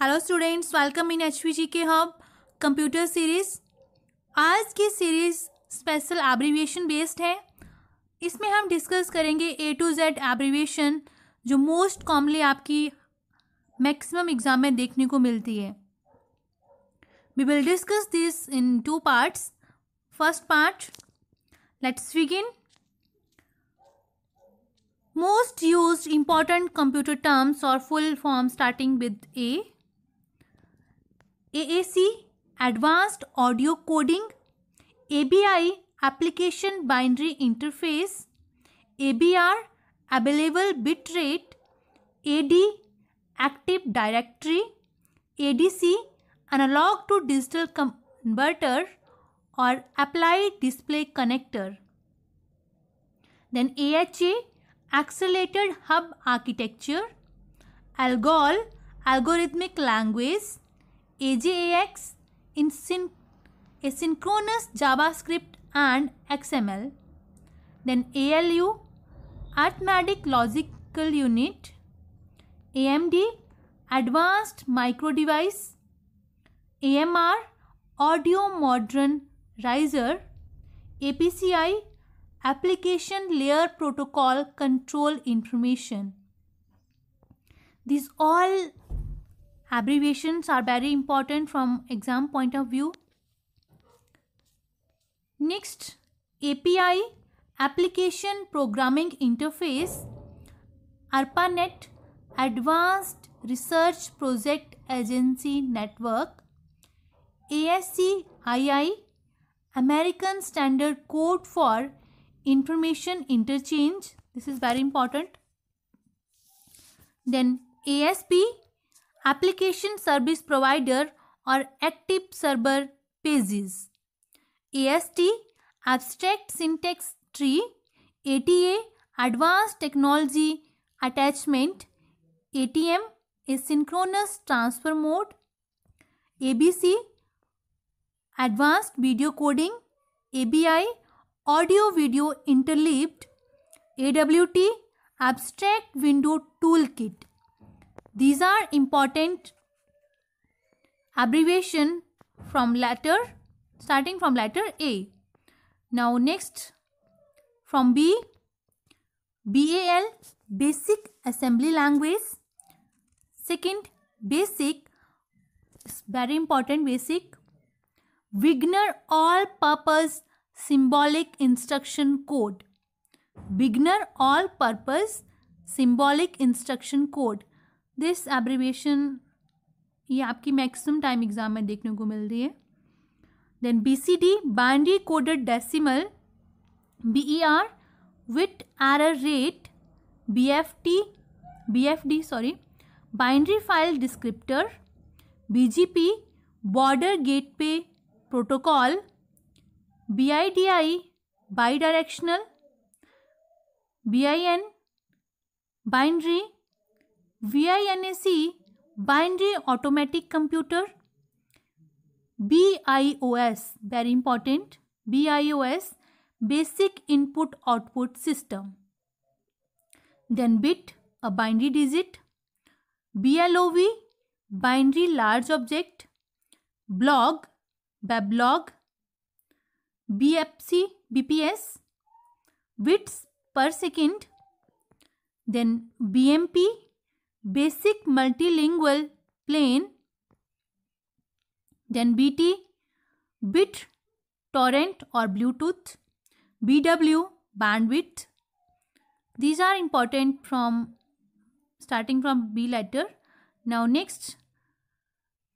Hello students, welcome in HVGK hub computer series. आज की series special abbreviation based है। इसमें हम डिस्कस करेंगे A to Z एब्रीविएशन जो मोस्ट कॉमनली आपकी मैक्सिमम एग्जाम में देखने को मिलती है। We will discuss this in 2 parts. First part, let's begin. Most used important computer terms or full form starting with A. AAC Advanced Audio Coding, ABI Application Binary Interface, ABR Available Bitrate, AD Active Directory, ADC Analog to Digital Converter or Applied Display Connector. Then AHA Accelerated Hub Architecture, ALGOL Algorithmic Language, AJAX Asynchronous JavaScript and XML. Then ALU Arithmetic Logical Unit, AMD Advanced Micro Device, AMR Audio Modern Riser, APCI Application Layer Protocol Control Information. These all abbreviations are very important from exam point of view. Next, API Application Programming Interface, ARPANET Advanced Research Project Agency Network, ASCII American Standard Code for Information Interchange. This is very important. Then ASP Application Service Provider or Active Server Pages, AST Abstract Syntax Tree, ATA Advanced Technology Attachment, ATM Asynchronous Transfer Mode, ABC Advanced Video Coding, ABI Audio Video Interleaved, AWT Abstract Window Toolkit. These are important abbreviation from starting from letter A. Now next, from B, BAL Basic Assembly Language. Second, Basic, very important, Basic Wigner All Purpose Symbolic Instruction Code. Wigner All Purpose Symbolic Instruction Code. This abbreviation ये आपकी maximum time exam में देखने को मिल रही है। Then BCD binary coded decimal, BER bit error rate, BFD binary file descriptor, BGP border gateway protocol, BIDI bidirectional, BIN binary, VINAC Binary Automatic Computer, BIOS very important, BIOS Basic Input Output System. Then bit a binary digit, BLOV Binary Large Object, blog weblog, BPS bits per second. Then BMP Basic Multilingual Plane. Then BT Bit Torrent or Bluetooth, BW Bandwidth. These are important from starting from B letter. Now next,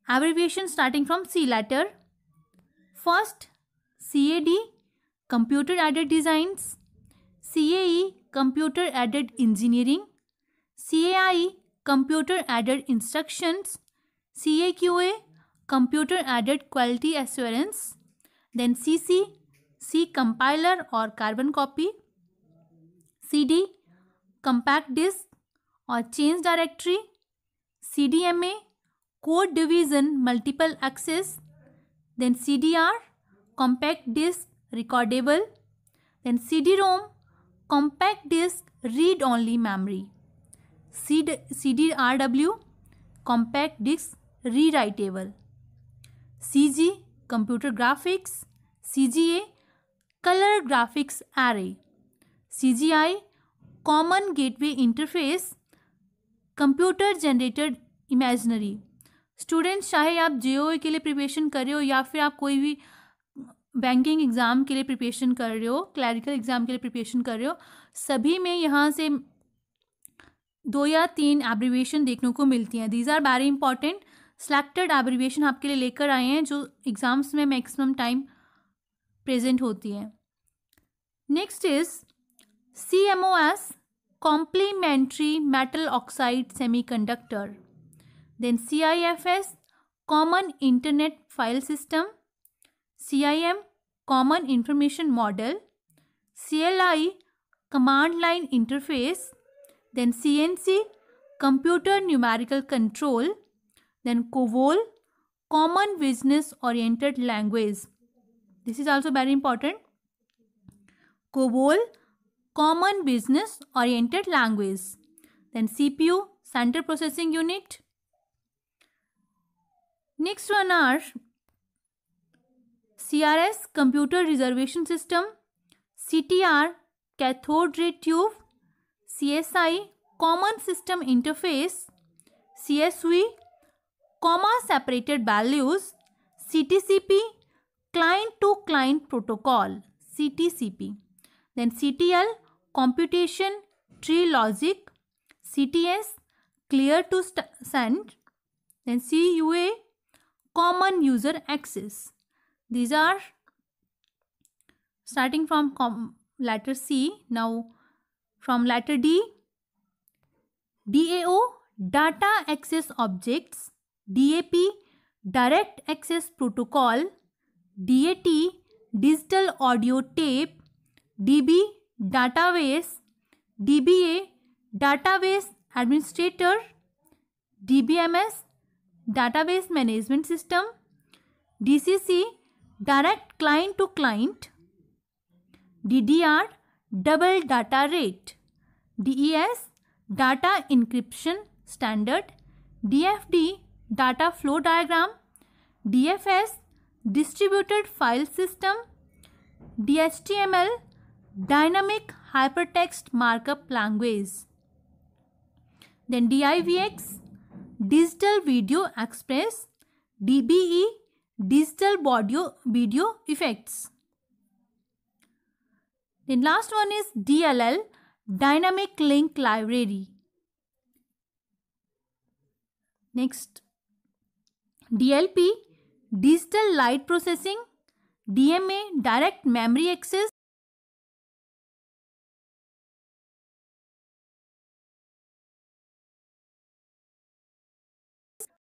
abbreviation starting from C letter. First, CAD Computer Aided Designs, CAE Computer Aided Engineering, CAI Computer Aided Instructions, CAQA Computer Aided Quality Assurance. Then CC C Compiler or Carbon Copy, CD Compact Disk or Change Directory, CDMA Code Division Multiple Access. Then CDR Compact Disk Recordable. Then CD-ROM Compact Disk Read Only Memory. CDRW compact disk rewritable. CG, computer graphics. CGA, color graphics array. CGI, common gateway interface, computer generated imaginary. Students, चाहे आप JOE के लिए preparation कर रहे हो या फिर आप कोई भी बैंकिंग एग्ज़ाम के लिए प्रिपरेशन कर रहे हो, क्लैरिकल एग्ज़ाम के लिए प्रिपरेशन कर रहे हो, सभी में यहाँ से 2 या 3 एब्रीविएशन देखने को मिलती हैं. These are very important. Selected abbreviation आपके लिए लेकर आए हैं जो एग्ज़ाम्स में मैक्सिमम टाइम प्रेजेंट होती हैं. Next is CMOS, complementary metal oxide semiconductor. Then CIFS, common internet file system. CIM, common information model. CLI, command line interface. Then CNC, computer numerical control. Then COBOL, common business oriented language. This is also very important. COBOL, common business oriented language. Then CPU, central processing unit. Next one are CRS, computer reservation system. CTR, cathode ray tube. CSI, common system interface. CSV, comma separated values. CTCP, client to client protocol. CTCP. Then CTL, computation tree logic. CTS, clear to send. Then CUA, common user access. These are starting from letter C. Now from letter D, DAO, data access objects. DAP, direct access protocol. DAT, digital audio tape. DB, database. DBA, database administrator. DBMS, database management system. DCC, direct client to client. DDR, double data rate. DES, data encryption standard. DFD, data flow diagram. DFS, distributed file system. DHTML, dynamic hypertext markup language. Then DIVX, digital video express. DBE, digital video effects. Then last one is DLL, dynamic link library. Next, DLP, digital light processing. DMA, direct memory access.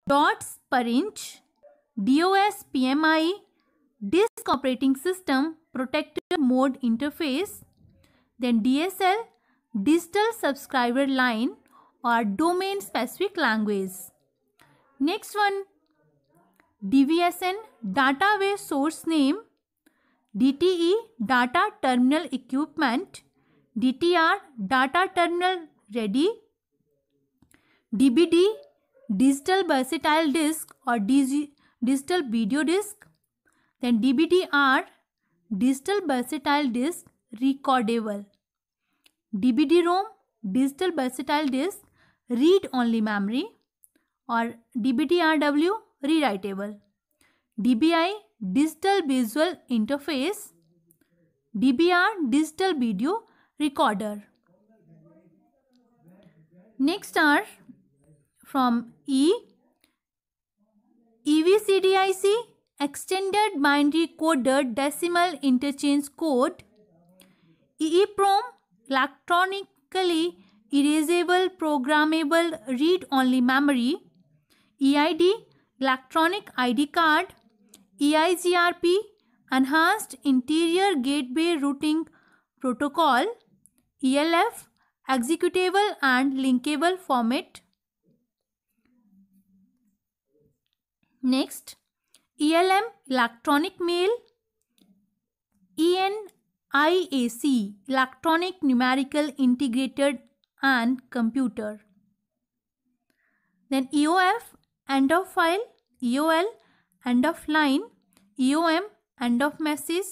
Dots per inch. DOS PMI, disk operating system protected mode interface. Then DSL, digital subscriber line or domain specific language. Next one, DVSN, database source name. DTE, data terminal equipment. DTR, data terminal ready. DBD, digital versatile disk or digital video disk. Then DBDR, digital versatile disk recordable. DBD-ROM, digital versatile disk read only memory, or DBD-RW, rewritable. DBI, digital visual interface. DBR, digital video recorder. Next are from EVCDIC, extended binary coded decimal interchange code. EEPROM, electronically erasable programmable read only memory. EID, electronic ID card. EIGRP, enhanced interior gateway routing protocol. ELF, executable and linkable format. Next, ELM, electronic mail. ENIAC, electronic numerical integrated and computer. Then EOF, end of file, EOL, end of line, EOM, end of message,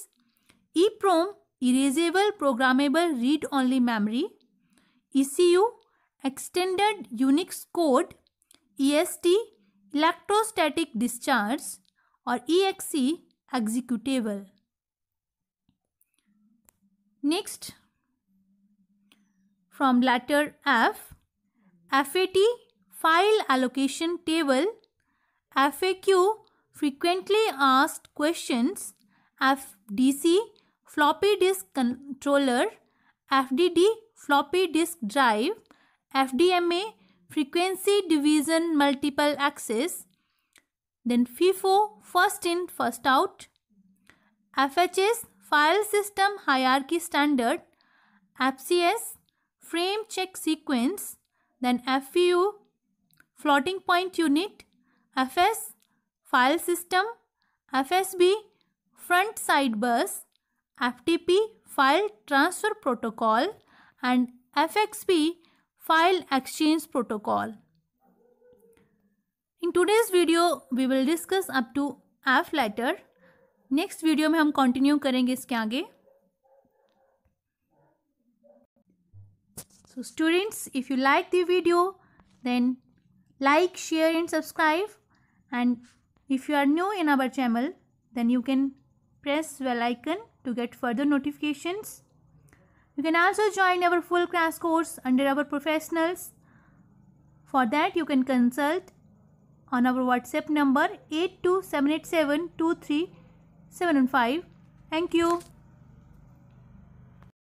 EEPROM, erasable programmable read-only memory, ECU, extended Unix code, EST, electrostatic discharge, और EXE, executable. Next, from letter F, FAT, file allocation table, FAQ, frequently asked questions, FDC, floppy disk controller, FDD, floppy disk drive, FDMA, frequency division multiple access, then FIFO, first in first out, FHS, file system hierarchy standard, FCS, frame check sequence, then FPU, floating point unit, FS, file system, FSB, front side bus, FTP, file transfer protocol, and FXP, file exchange protocol. In today's video, we will discuss up to F letter. Next video में हम continue करेंगे इसके आगे. So students, if you like the video, then like, share and subscribe. And if you are new in our channel, then you can press bell icon to get further notifications. You can also join our full crash course under our professionals. For that, you can consult on our WhatsApp number 827872375. Thank you.